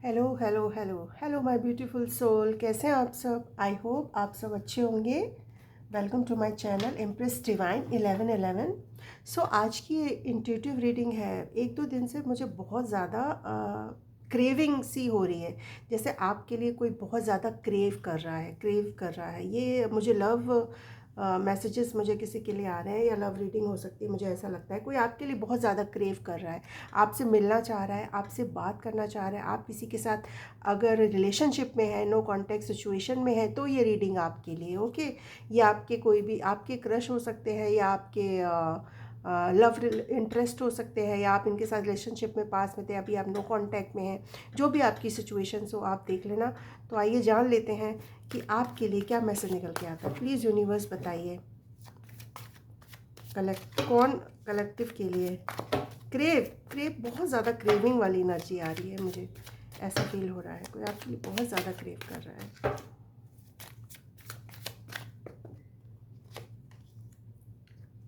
Hello hello hello hello my beautiful soul, कैसे हैं आप सब। आई होप आप सब अच्छे होंगे। Welcome to my channel empress divine 1111। So आज की इंट्यूटिव रीडिंग है। एक दो दिन से मुझे बहुत ज़्यादा क्रेविंग सी हो रही है, जैसे आपके लिए कोई बहुत ज़्यादा क्रेव कर रहा है। ये मुझे लव मैसेजेस मुझे किसी के लिए आ रहे हैं या लव रीडिंग हो सकती है। मुझे ऐसा लगता है कोई आपके लिए बहुत ज़्यादा क्रेव कर रहा है, आपसे मिलना चाह रहा है, आपसे बात करना चाह रहा है। आप किसी के साथ अगर रिलेशनशिप में है, नो कॉन्टैक्ट सिचुएशन में है, तो ये रीडिंग आपके लिए ओके। ये आपके कोई भी आपके क्रश हो सकते हैं या आपके लव इंटरेस्ट हो सकते हैं, या आप इनके साथ रिलेशनशिप में पास में थे, अभी आप नो कॉन्टैक्ट में हैं। जो भी आपकी सिचुएशन हो आप देख लेना। तो आइए जान लेते हैं कि आपके लिए क्या मैसेज निकल के आता है। प्लीज़ यूनिवर्स बताइए कलेक्टिव के लिए। क्रेव बहुत ज़्यादा क्रेविंग वाली एनर्जी आ रही है, मुझे ऐसा फील हो रहा है कोई आपके लिए बहुत ज़्यादा क्रेव कर रहा है।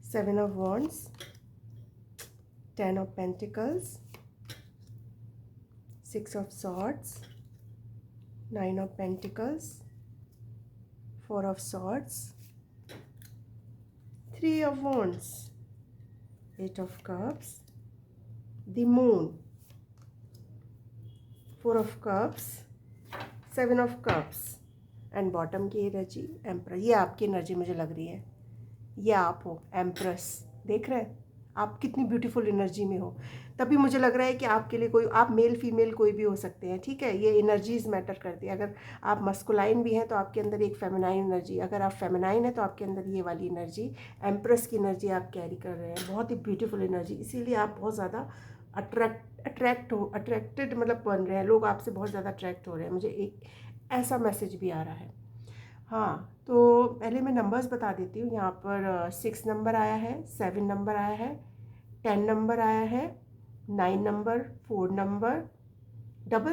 Seven of wands, 10 of pentacles, 6 of swords, 9 of pentacles, 4 of swords, 3 of wands, 8 of cups, the moon, 4 of cups, 7 of cups and bottom की एनर्जी एम्प्रेस। ये आपकी एनर्जी मुझे लग रही है, ये आप हो एम्प्रेस। देख रहे हैं आप कितनी ब्यूटीफुल एनर्जी में हो। तभी मुझे लग रहा है कि आपके लिए कोई, आप मेल फीमेल कोई भी हो सकते हैं, ठीक है। ये एनर्जीज मैटर करती है। अगर आप मस्कुलाइन भी हैं तो आपके अंदर एक फेमिनाइन एनर्जी, अगर आप फेमिनाइन है तो आपके अंदर ये वाली एनर्जी एम्प्रेस की एनर्जी आप कैरी कर रहे हैं। बहुत ही ब्यूटीफुल एनर्जी, इसीलिए आप बहुत ज़्यादा अट्रैक्टेड मतलब बन रहे हैं। लोग आपसे बहुत ज़्यादा अट्रैक्ट हो रहे हैं। मुझे एक ऐसा मैसेज भी आ रहा है। हाँ, तो पहले मैं नंबर्स बता देती हूँ। यहाँ पर 6 नंबर आया है, 7 नंबर आया है, 10 नंबर आया है, 9 नंबर, 4 नंबर,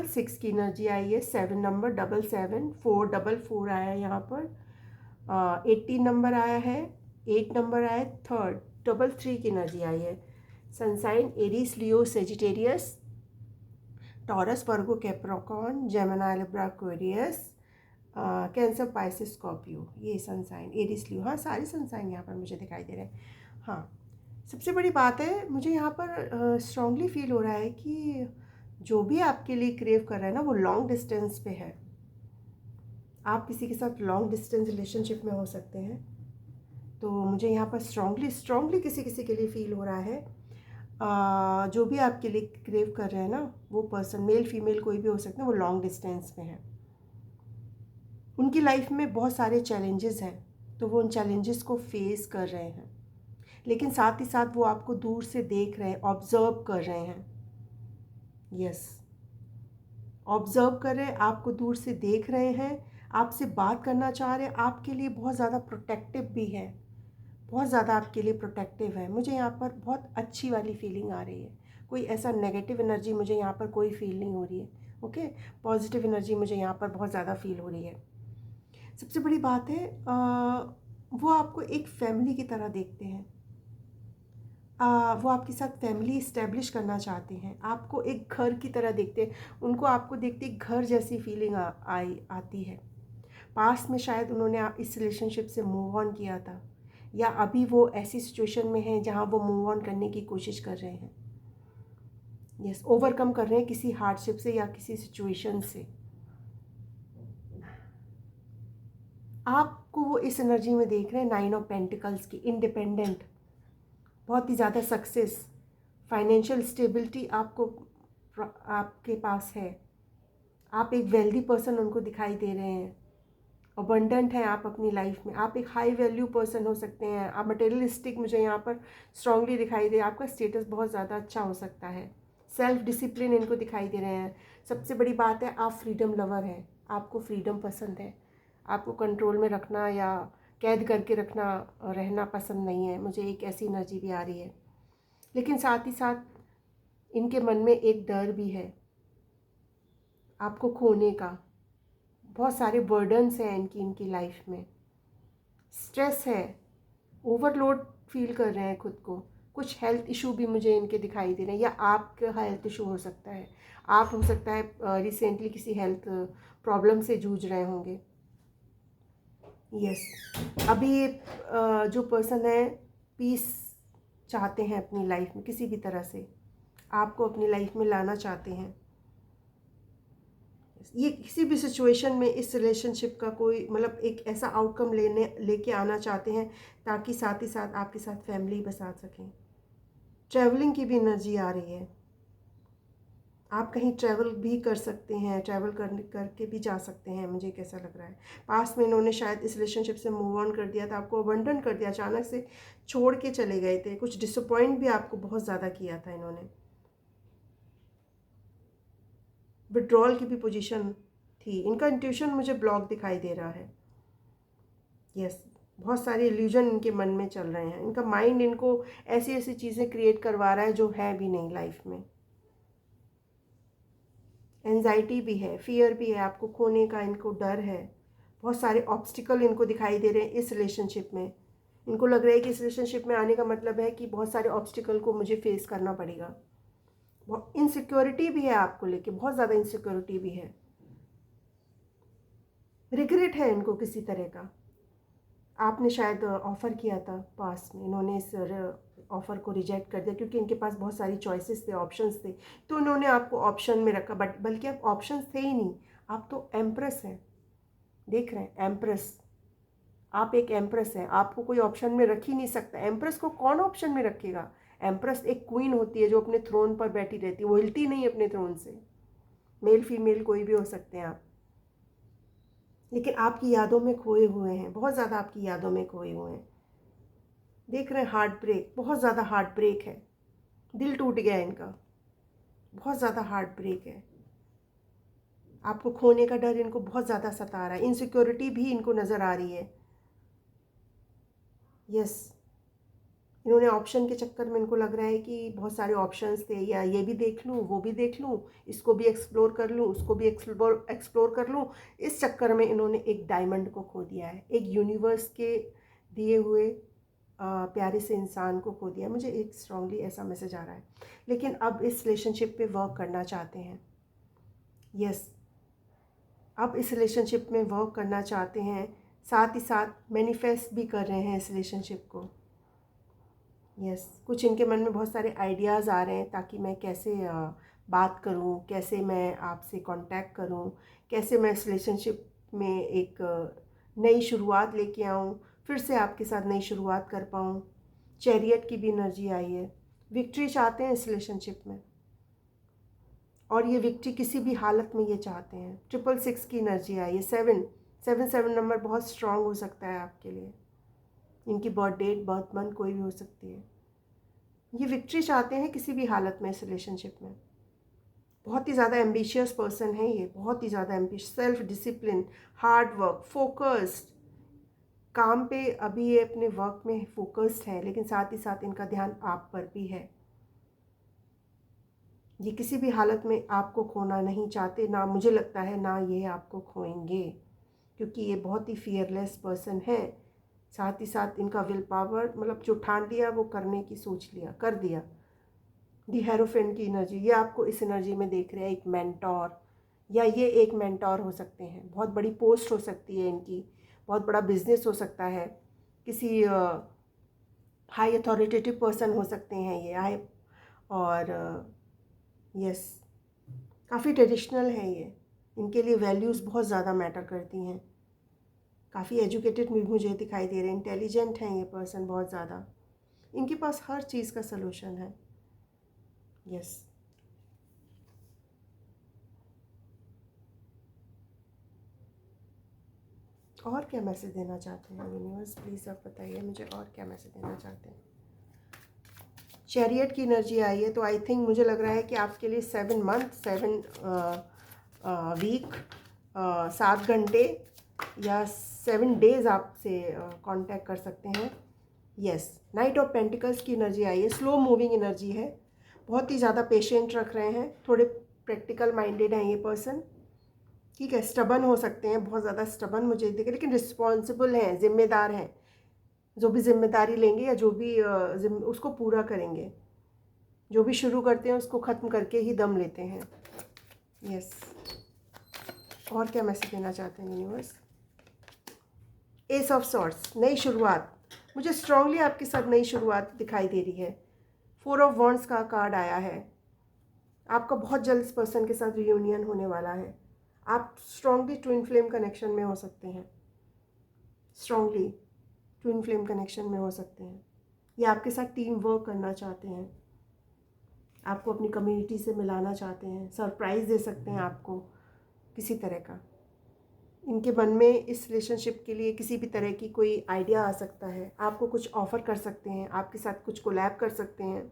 6 की एनर्जी आई है, 7 नंबर, 7 4 4 आया है। यहाँ पर 18 नंबर आया है, 8 नंबर आया है, 3 की एनर्जी आई है। Sun sign Aries, Leo, Sagittarius, Taurus, Virgo, Capricorn, Gemini, Libra, Aquarius, Cancer, Pisces, Scorpio. ये सनसाइन एरीज, लियो, हाँ सारे सनसाइन यहाँ पर मुझे दिखाई दे रहे हैं। हाँ, सबसे बड़ी बात है, मुझे यहाँ पर स्ट्रांगली फील हो रहा है कि जो भी आपके लिए क्रेव कर रहा है ना, वो लॉन्ग डिस्टेंस पे है। आप किसी के साथ लॉन्ग डिस्टेंस रिलेशनशिप में हो सकते हैं। तो मुझे यहाँ पर स्ट्रांगली किसी किसी के लिए फील हो रहा है। जो भी आपके लिए क्रेव कर रहे हैं ना, वो पर्सन मेल फीमेल कोई भी हो सकता है, वो लॉन्ग डिस्टेंस में है। उनकी लाइफ में बहुत सारे चैलेंजेस हैं, तो वो उन चैलेंजेस को फेस कर रहे हैं, लेकिन साथ ही साथ वो आपको दूर से देख रहे हैं, ऑब्जर्व कर रहे हैं। यस, ऑब्जर्व कर रहे हैं, आपको दूर से देख रहे हैं, आपसे बात करना चाह रहे हैं, आपके लिए बहुत ज़्यादा प्रोटेक्टिव भी है, बहुत ज़्यादा आपके लिए प्रोटेक्टिव है। मुझे यहाँ पर बहुत अच्छी वाली फीलिंग आ रही है। कोई ऐसा नेगेटिव एनर्जी मुझे यहाँ पर कोई फील नहीं हो रही है। ओके, पॉजिटिव एनर्जी मुझे यहाँ पर बहुत ज़्यादा फील हो रही है। सबसे बड़ी बात है, वो आपको एक फैमिली की तरह देखते हैं। वो आपके साथ फैमिली इस्टेब्लिश करना चाहते हैं, आपको एक घर की तरह देखते हैं। उनको आपको देखते घर जैसी फीलिंग आती है। पास्ट में शायद उन्होंने इस रिलेशनशिप से मूव ऑन किया था, या अभी वो ऐसी सिचुएशन में हैं जहां वो मूव ऑन करने की कोशिश कर रहे हैं। यस, ओवरकम कर रहे हैं किसी हार्डशिप से या किसी सिचुएशन से। आपको वो इस एनर्जी में देख रहे हैं, 9 ऑफ पेंटिकल्स की, इंडिपेंडेंट, बहुत ही ज़्यादा सक्सेस, फाइनेंशियल स्टेबिलिटी आपके पास है। आप एक वेल्दी पर्सन उनको दिखाई दे रहे हैं, अबंडेंट हैं आप अपनी लाइफ में। आप एक हाई वैल्यू पर्सन हो सकते हैं, आप मटेरियलिस्टिक मुझे यहाँ पर स्ट्रांगली दिखाई दे। आपका स्टेटस बहुत ज़्यादा अच्छा हो सकता है, सेल्फ डिसिप्लिन इनको दिखाई दे रहे हैं। सबसे बड़ी बात है, आप फ्रीडम लवर हैं, आपको फ्रीडम पसंद है। आपको कंट्रोल में रखना या कैद करके रखना रहना पसंद नहीं है। मुझे एक ऐसी एनर्जी भी आ रही है, लेकिन साथ ही साथ इनके मन में एक डर भी है आपको खोने का। बहुत सारे बर्डन्स हैं इनकी लाइफ में, स्ट्रेस है, ओवरलोड फील कर रहे हैं खुद को। कुछ हेल्थ इशू भी मुझे इनके दिखाई दे रहे हैं, या आपका हेल्थ इशू हो सकता है। आप हो सकता है रिसेंटली किसी हेल्थ प्रॉब्लम से जूझ रहे होंगे। यस, अभी जो पर्सन है पीस चाहते हैं अपनी लाइफ में, किसी भी तरह से आपको अपनी लाइफ में लाना चाहते हैं। ये किसी भी सिचुएशन में इस रिलेशनशिप का कोई मतलब एक ऐसा आउटकम लेके आना चाहते हैं ताकि साथ ही साथ आपके साथ फैमिली बसा सकें। ट्रैवलिंग की भी एनर्जी आ रही है, आप कहीं ट्रैवल भी कर सकते हैं, ट्रैवल करके भी जा सकते हैं। मुझे कैसा लग रहा है पास्ट में इन्होंने शायद इस रिलेशनशिप से मूव ऑन कर दिया था, आपको अबंडन कर दिया, अचानक से छोड़ के चले गए थे, कुछ डिसअपॉइंट भी आपको बहुत ज़्यादा किया था इन्होंने। विड्रॉल की भी पोजीशन थी, इनका इंट्यूशन मुझे ब्लॉक दिखाई दे रहा है। यस, बहुत सारे इल्यूजन इनके मन में चल रहे हैं, इनका माइंड इनको ऐसी ऐसी चीज़ें क्रिएट करवा रहा है जो है भी नहीं लाइफ में। एंजाइटी भी है, फियर भी है, आपको खोने का इनको डर है, बहुत सारे ऑब्स्टिकल इनको दिखाई दे रहे हैं इस रिलेशनशिप में। इनको लग रहा है कि इस रिलेशनशिप में आने का मतलब है कि बहुत सारे ऑब्स्टिकल को मुझे फेस करना पड़ेगा। बहुत इनसिक्योरिटी भी है आपको लेके, बहुत ज़्यादा इनसिक्योरिटी भी है, रिग्रेट है इनको किसी तरह का। आपने शायद ऑफ़र किया था पास में, इन्होंने इस ऑफ़र को रिजेक्ट कर दिया क्योंकि इनके पास बहुत सारी चॉइसेस थे, ऑप्शंस थे, तो इन्होंने आपको ऑप्शन में रखा। बट बल्कि आप ऑप्शंस थे ही नहीं, आप तो एम्प्रेस हैं, देख रहे हैं एम्प्रेस, आप एक एम्प्रेस हैं, आपको कोई ऑप्शन में रख ही नहीं सकता। एम्प्रेस को कौन ऑप्शन में रखेगा? एम्प्रेस एक क्वीन होती है जो अपने थ्रोन पर बैठी रहती है, वो हिलती नहीं अपने थ्रोन से। मेल फीमेल कोई भी हो सकते हैं आप, लेकिन आपकी यादों में खोए हुए हैं, बहुत ज़्यादा आपकी यादों में खोए हुए हैं। देख रहे हैं हार्ट ब्रेक, बहुत ज़्यादा हार्ट ब्रेक है, दिल टूट गया इनका, बहुत ज़्यादा हार्ट ब्रेक है। आपको खोने का डर इनको बहुत ज़्यादा सता रहा है, इनसिक्योरिटी भी इनको नज़र आ रही है। यस, इन्होंने ऑप्शन के चक्कर में इनको लग रहा है कि बहुत सारे ऑप्शंस थे, या ये भी देख लूँ, वो भी देख लूँ, इसको भी एक्सप्लोर कर लूँ, उसको भी एक्सप्लोर कर लूँ। इस चक्कर में इन्होंने एक डायमंड को खो दिया है, एक यूनिवर्स के दिए हुए प्यारे से इंसान को खो दिया। मुझे एक स्ट्रांगली ऐसा मैसेज आ रहा है, लेकिन अब इस रिलेशनशिप पे वर्क करना चाहते हैं। यस, अब इस रिलेशनशिप में वर्क करना चाहते हैं, साथ ही साथ मैनिफेस्ट भी कर रहे हैं इस रिलेशनशिप को। यस, कुछ इनके मन में बहुत सारे आइडियाज़ आ रहे हैं ताकि मैं कैसे बात करूं, कैसे मैं आपसे कांटेक्ट करूं, कैसे मैं इस रिलेशनशिप में एक नई शुरुआत लेके आऊं, फिर से आपके साथ नई शुरुआत कर पाऊं। चैरियट की भी एनर्जी आई है, विक्ट्री चाहते हैं इस रिलेशनशिप में, और ये विक्ट्री किसी भी हालत में ये चाहते हैं। 666 की एनर्जी आई है, 7 नंबर बहुत स्ट्रांग हो सकता है आपके लिए। इनकी बर्थ डेट, बर्थ मंथ कोई भी हो सकती है। ये विक्ट्री चाहते हैं किसी भी हालत में इस रिलेशनशिप में। बहुत ही ज़्यादा एम्बिशियस पर्सन है ये, बहुत ही ज़्यादा ambitious, self discipline, hard work, focused, काम पे अभी ये अपने वर्क में फोकस्ड है, लेकिन साथ ही साथ इनका ध्यान आप पर भी है। ये किसी भी हालत में आपको खोना नहीं चाहते, ना मुझे लगता है ना ये आपको खोएंगे, क्योंकि ये बहुत ही फियरलेस पर्सन है। साथ ही साथ इनका विल पावर, मतलब जो ठान लिया वो करने की सोच लिया, कर दिया। दी हेरोफेंट की एनर्जी, ये आपको इस एनर्जी में देख रहे हैं, एक मेंटोर, या ये एक मेंटोर हो सकते हैं, बहुत बड़ी पोस्ट हो सकती है इनकी, बहुत बड़ा बिजनेस हो सकता है, किसी हाई अथॉरिटेटिव पर्सन हो सकते हैं ये हाई, और यस, काफ़ी ट्रेडिशनल है ये, इनके लिए वैल्यूज़ बहुत ज़्यादा मैटर करती हैं, काफ़ी एजुकेटेड भी मुझे दिखाई दे रहे हैं, इंटेलिजेंट हैं ये पर्सन बहुत ज़्यादा, इनके पास हर चीज़ का सलूशन है। यस, और क्या मैसेज देना चाहते हैं यूनिवर्स, प्लीज़ आप बताइए मुझे, और क्या मैसेज देना चाहते हैं। चैरियट की एनर्जी आई है, तो आई थिंक मुझे लग रहा है कि आपके लिए 7 मंथ, 7 वीक, 7 घंटे या 7 डेज़ आपसे कांटेक्ट कर सकते हैं। यस, नाइट ऑफ पेंटिकल्स की एनर्जी आई है, स्लो मूविंग एनर्जी है, बहुत ही ज़्यादा पेशेंट रख रहे हैं, थोड़े प्रैक्टिकल माइंडेड हैं ये पर्सन, ठीक है, स्टबन हो सकते हैं, बहुत ज़्यादा स्टबन मुझे दिखे, लेकिन रिस्पॉन्सिबल हैं, जिम्मेदार हैं, जो भी जिम्मेदारी लेंगे या जो भी उसको पूरा करेंगे, जो भी शुरू करते हैं उसको ख़त्म करके ही दम लेते हैं। यस, और क्या मैसेज देना चाहते हैं यूनिवर्स? एस ऑफ सॉर्ड्स, नई शुरुआत। मुझे स्ट्रांगली आपके साथ नई शुरुआत दिखाई दे रही है। 4 ऑफ वॉन्ड्स का कार्ड आया है। आपका बहुत जल्द इस पर्सन के साथ रियूनियन होने वाला है। आप स्ट्रांगली ट्विन फ्लेम कनेक्शन में हो सकते हैं। स्ट्रांगली ट्विन फ्लेम कनेक्शन में हो सकते हैं। ये आपके साथ टीम वर्क करना चाहते हैं, आपको अपनी कम्युनिटी से मिलाना चाहते हैं, सरप्राइज़ दे सकते हैं आपको किसी तरह का। इनके मन में इस रिलेशनशिप के लिए किसी भी तरह की कोई आइडिया आ सकता है, आपको कुछ ऑफ़र कर सकते हैं, आपके साथ कुछ कोलैब कर सकते हैं।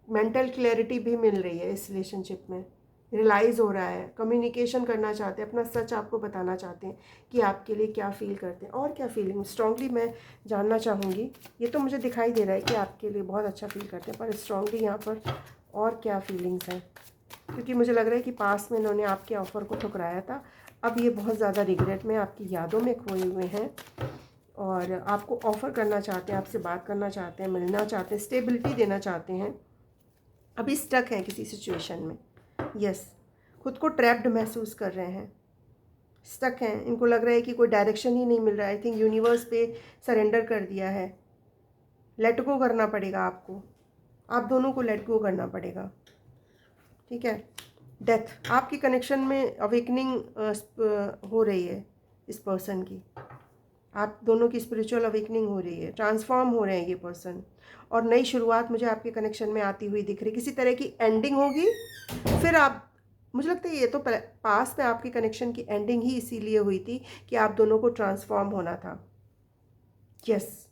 मेंटल क्लैरिटी भी मिल रही है इस रिलेशनशिप में, रियलाइज़ हो रहा है, कम्युनिकेशन करना चाहते हैं, अपना सच आपको बताना चाहते हैं कि आपके लिए क्या फ़ील करते हैं और क्या फीलिंग स्ट्रांगली मैं जानना चाहूँगी। ये तो मुझे दिखाई दे रहा है कि आपके लिए बहुत अच्छा फील करते हैं, पर स्ट्रांगली यहाँ पर और क्या फीलिंग्स हैं, क्योंकि मुझे लग रहा है कि पास्ट में इन्होंने आपके ऑफ़र को ठुकराया था। अब ये बहुत ज़्यादा रिग्रेट में, आपकी यादों में खोए हुए हैं और आपको ऑफ़र करना चाहते हैं, आपसे बात करना चाहते हैं, मिलना चाहते हैं, स्टेबिलिटी देना चाहते हैं। अभी स्टक हैं किसी सिचुएशन में। यस, खुद को ट्रैप्ड महसूस कर रहे हैं, स्टक हैं। इनको लग रहा है कि कोई डायरेक्शन ही नहीं मिल रहा है। आई थिंक यूनिवर्स पे सरेंडर कर दिया है। लेट गो करना पड़ेगा आपको, आप दोनों को लेट गो करना पड़ेगा। ठीक है, डेथ, आपकी कनेक्शन में अवेकनिंग हो रही है इस पर्सन की। आप दोनों की स्पिरिचुअल अवेकनिंग हो रही है, ट्रांसफॉर्म हो रहे हैं ये पर्सन, और नई शुरुआत मुझे आपके कनेक्शन में आती हुई दिख रही। किसी तरह की एंडिंग होगी, फिर आप, मुझे लगता है ये तो पास में आपकी कनेक्शन की एंडिंग ही इसीलिए हुई थी कि आप दोनों को ट्रांसफॉर्म होना था। यस,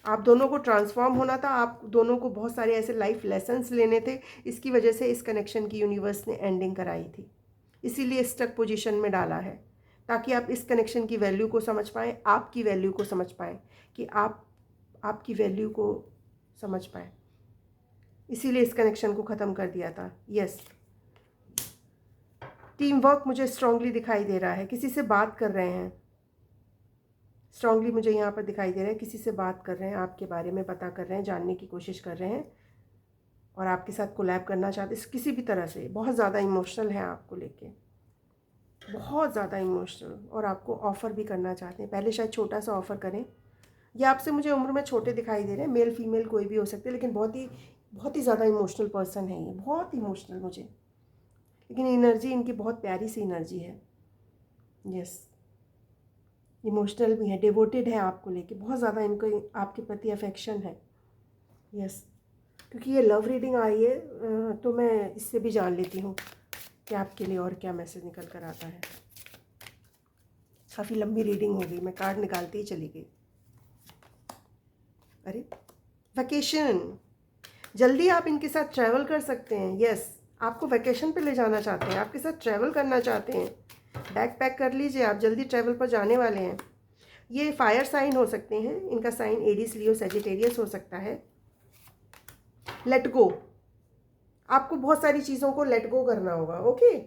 आप दोनों को ट्रांसफॉर्म होना था, आप दोनों को बहुत सारे ऐसे लाइफ लेसन्स लेने थे। इसकी वजह से इस कनेक्शन की यूनिवर्स ने एंडिंग कराई थी, इसीलिए स्टक पोजीशन में डाला है, ताकि आप इस कनेक्शन की वैल्यू को समझ पाएँ, आपकी वैल्यू को समझ पाएँ, कि आप आपकी वैल्यू को समझ पाएँ। इसीलिए इस कनेक्शन को ख़त्म कर दिया था। यस, टीम वर्क मुझे स्ट्रांगली दिखाई दे रहा है। किसी से बात कर रहे हैं, स्ट्रांगली मुझे यहाँ पर दिखाई दे रहा है, किसी से बात कर रहे हैं, आपके बारे में पता कर रहे हैं, जानने की कोशिश कर रहे हैं और आपके साथ कोलैब करना चाहते हैं किसी भी तरह से। बहुत ज़्यादा इमोशनल है आपको लेके, बहुत ज़्यादा इमोशनल, और आपको ऑफ़र भी करना चाहते हैं। पहले शायद छोटा सा ऑफ़र करें। ये आपसे मुझे उम्र में छोटे दिखाई दे रहे हैं, मेल फीमेल कोई भी हो सकते हैं, लेकिन बहुत ही ज़्यादा इमोशनल पर्सन है ये, बहुत इमोशनल मुझे, लेकिन एनर्जी इनकी बहुत प्यारी सी एनर्जी है। यस, इमोशनल भी है, डिवोटेड है आपको लेके, बहुत ज़्यादा इनको आपके प्रति अफेक्शन है। यस, क्योंकि ये लव रीडिंग आई है तो मैं इससे भी जान लेती हूँ कि आपके लिए और क्या मैसेज निकल कर आता है। काफ़ी लंबी रीडिंग हो गई, मैं कार्ड निकालती ही चली गई। अरे, वैकेशन, जल्दी आप इनके साथ ट्रैवल कर सकते हैं। यस, आपको वैकेशन पे ले जाना चाहते हैं, आपके साथ ट्रैवल करना चाहते हैं। बैग पैक कर लीजिए, आप जल्दी ट्रैवल पर जाने वाले हैं। ये फायर साइन हो सकते हैं, इनका साइन एरीज, लियो, सजिटेरियस हो सकता है। लेट गो, आपको बहुत सारी चीज़ों को लेट गो करना होगा, ओके,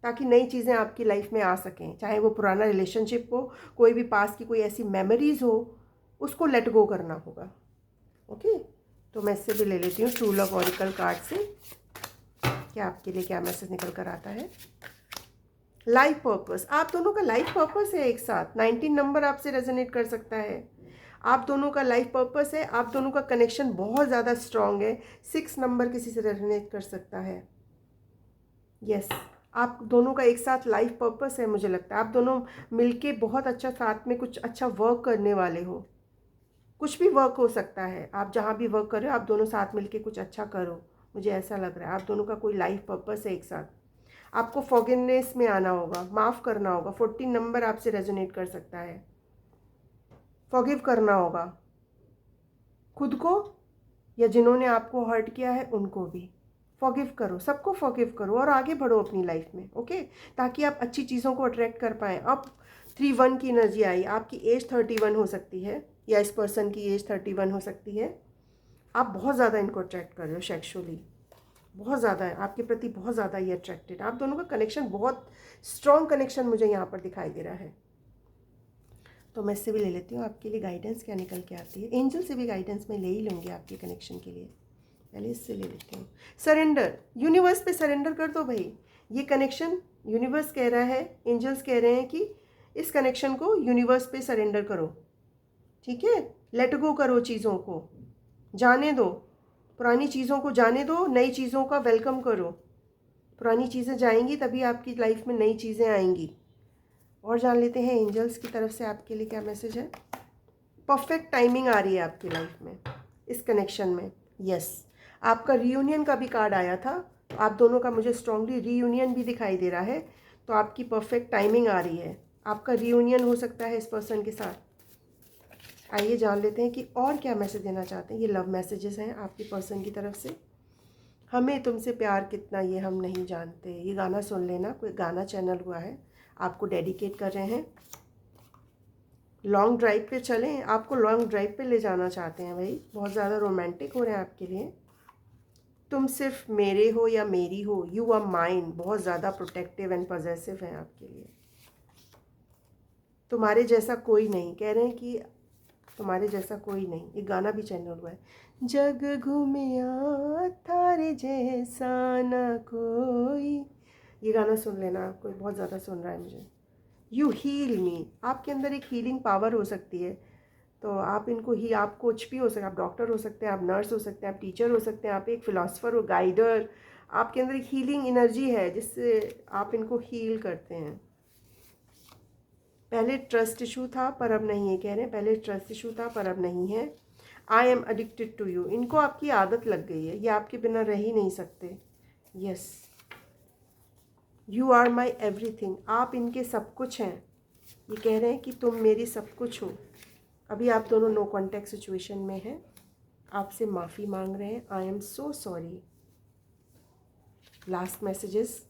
ताकि नई चीज़ें आपकी लाइफ में आ सकें। चाहे वो पुराना रिलेशनशिप हो, कोई भी पास की कोई ऐसी मेमोरीज़ हो, उसको लेट गो करना होगा। ओके, तो मैं इससे भी ले लेती हूँ टूल ऑफ ऑरिकल कार्ड से कि आपके लिए क्या मैसेज निकल कर आता है। लाइफ पर्पस, आप दोनों का लाइफ पर्पस है एक साथ। 19 नंबर आपसे रेजोनेट कर सकता है। आप दोनों का लाइफ पर्पस है, आप दोनों का कनेक्शन बहुत ज़्यादा स्ट्रॉन्ग है। 6 नंबर किसी से रेजोनेट कर सकता है। यस, आप दोनों का एक साथ लाइफ पर्पस है। मुझे लगता है आप दोनों मिलके बहुत अच्छा साथ में कुछ अच्छा वर्क करने वाले हो। कुछ भी वर्क हो सकता है, आप जहाँ भी वर्क कर रहे हो, आप दोनों साथ मिलके कुछ अच्छा करो। मुझे ऐसा लग रहा है आप दोनों का कोई लाइफ पर्पस है एक साथ। आपको फॉरगिवनेस में आना होगा, माफ़ करना होगा। 14 नंबर आपसे रेजोनेट कर सकता है। फॉरगिव करना होगा खुद को, या जिन्होंने आपको हर्ट किया है उनको भी। फॉरगिव करो, सबको फॉरगिव करो और आगे बढ़ो अपनी लाइफ में, ओके, ताकि आप अच्छी चीज़ों को अट्रैक्ट कर पाएँ। अब 3-1 की एनर्जी आई, आपकी एज 31 हो सकती है या इस पर्सन की एज 31 हो सकती है। आप बहुत ज़्यादा इनको अट्रैक्ट कर रहे हो सेक्सुअली, बहुत ज़्यादा है आपके प्रति, बहुत ज़्यादा ये अट्रैक्टेड। आप दोनों का कनेक्शन बहुत स्ट्रॉन्ग कनेक्शन मुझे यहाँ पर दिखाई दे रहा है। तो मैं इससे भी ले लेती हूँ आपके लिए गाइडेंस क्या निकल के आती है। एंजल से भी गाइडेंस मैं ले ही लूँगी आपके कनेक्शन के लिए। पहले इससे ले लेती हूँ। सरेंडर, यूनिवर्स पे सरेंडर कर दो भाई। ये कनेक्शन यूनिवर्स कह रहा है, एंजल्स कह रहे हैं कि इस कनेक्शन को यूनिवर्स पे सरेंडर करो, ठीक है। लेट गो करो, चीज़ों को जाने दो, पुरानी चीज़ों को जाने दो, नई चीज़ों का वेलकम करो। पुरानी चीज़ें जाएंगी तभी आपकी लाइफ में नई चीज़ें आएंगी। और जान लेते हैं एंजल्स की तरफ से आपके लिए क्या मैसेज है। परफेक्ट टाइमिंग आ रही है आपकी लाइफ में इस कनेक्शन में। यस, आपका रीयूनियन का भी कार्ड आया था, तो आप दोनों का मुझे स्ट्रांगली रीयूनियन भी दिखाई दे रहा है। तो आपकी परफेक्ट टाइमिंग आ रही है, आपका रीयूनियन हो सकता है इस पर्सन के साथ। आइए जान लेते हैं कि और क्या मैसेज देना चाहते हैं। ये लव मैसेजेस हैं आपके पर्सन की तरफ से। हमें तुमसे प्यार कितना ये हम नहीं जानते। ये गाना सुन लेना, कोई गाना चैनल हुआ है, आपको डेडिकेट कर रहे हैं। लॉन्ग ड्राइव पे चलें, आपको लॉन्ग ड्राइव पे ले जाना चाहते हैं भाई, बहुत ज़्यादा रोमांटिक हो रहे हैं आपके लिए। तुम सिर्फ मेरे हो या मेरी हो, यू आर माइन, बहुत ज़्यादा प्रोटेक्टिव एंड पॉजेसिव हैं आपके लिए। तुम्हारे जैसा कोई नहीं, कह रहे हैं कि तुम्हारे जैसा कोई नहीं। एक गाना भी चैनल हुआ है, जग घूमिया थारे जैसा ना कोई। ये गाना सुन लेना, कोई बहुत ज़्यादा सुन रहा है मुझे। यू हील मी, आपके अंदर एक हीलिंग पावर हो सकती है। तो आप इनको ही, आप कोच भी हो सकते हैं, आप डॉक्टर हो सकते हैं, आप नर्स हो सकते हैं, आप टीचर हो सकते हैं, आप एक फिलोसफर हो, गाइडर। आपके अंदर एक हीलिंग एनर्जी है जिससे आप इनको हील करते हैं। पहले ट्रस्ट इशू था पर अब नहीं है, कह रहे हैं पहले ट्रस्ट इशू था पर अब नहीं है। I am addicted to you, इनको आपकी आदत लग गई है, ये आपके बिना रह ही नहीं सकते। Yes, you are my everything, आप इनके सब कुछ हैं। ये कह रहे हैं कि तुम मेरी सब कुछ हो। अभी आप दोनों नो कॉन्टैक्ट सिचुएशन में हैं, आपसे माफ़ी मांग रहे हैं। I am so sorry. Last messages,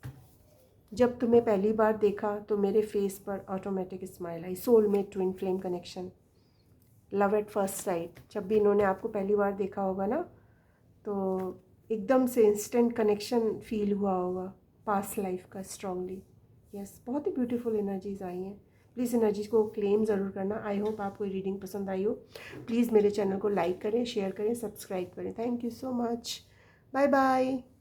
जब तुम्हें पहली बार देखा तो मेरे फेस पर automatic smile I. Soulmate twin flame connection, love at first sight. जब भी इन्होंने आपको पहली बार देखा होगा ना, तो एकदम से इंस्टेंट कनेक्शन फील हुआ होगा पास्ट लाइफ का स्ट्रांगली। यस, बहुत ही ब्यूटीफुल एनर्जीज आई हैं। प्लीज़ एनर्जीज को क्लेम ज़रूर करना। आई होप आपको रीडिंग पसंद आई हो। प्लीज़ मेरे चैनल को लाइक करें, शेयर करें, सब्सक्राइब करें। Thank you so much. Bye bye.